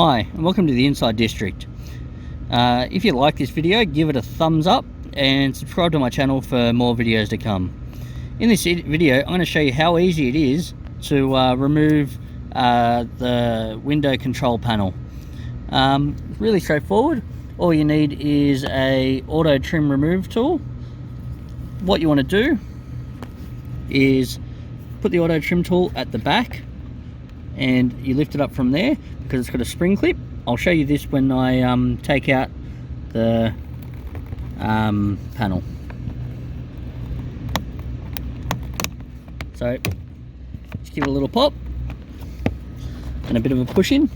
Hi and welcome to the Inside District. If you like this video, give it a thumbs up and subscribe to my channel for more videos to come. In this video I'm going to show you how easy it is to remove the window control panel. Really straightforward. All you need is a auto trim remove tool. What you want to do is put the auto trim tool at the back and you lift it up from there because it's got a spring clip. I'll show you this when I take out the panel. So just give it a little pop and a bit of a push in.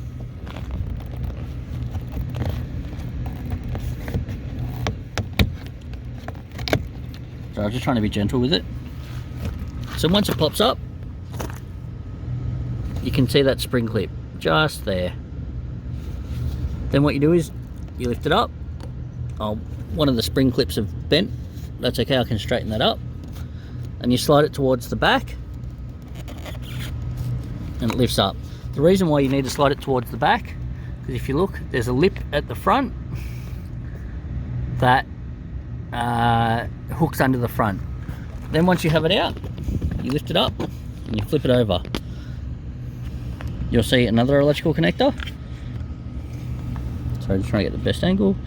So I'm just trying to be gentle with it. So once it pops up, you can see that spring clip just there. Then what you do is you lift it up. One of the spring clips have bent. That's okay, I can straighten that up. And you slide it towards the back and it lifts up. The reason why you need to slide it towards the back, because if you look, there's a lip at the front that hooks under the front. Then once you have it out, you lift it up and you flip it over. You'll see another electrical connector. So I'm just trying to get the best angle,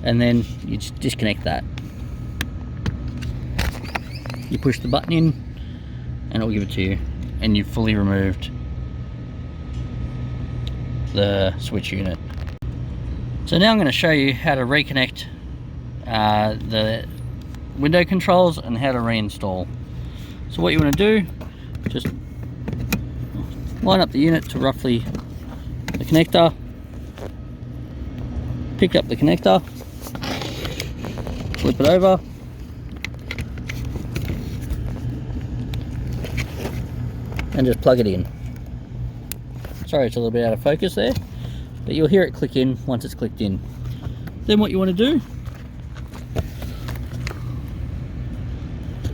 and then you just disconnect that. You push the button in and it'll give it to you, and you've fully removed the switch unit. So now I'm going to show you how to reconnect the window controls and how to reinstall. So what you want to do, just line up the unit to roughly the connector, pick up the connector, flip it over, and just plug it in. Sorry it's a little bit out of focus there, but you'll hear it click in once it's clicked in. Then what you want to do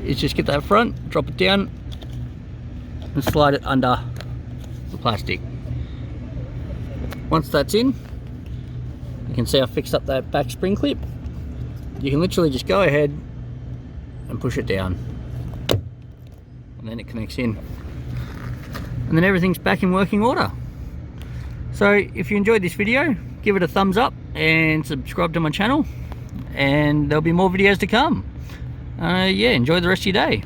is just get that front, drop it down and slide it under the plastic. Once that's in, you can see I fixed up that back spring clip. You can literally just go ahead and push it down and then it connects in, and then everything's back in working order. So if you enjoyed this video, give it a thumbs up and subscribe to my channel, and there'll be more videos to come. Yeah, enjoy the rest of your day.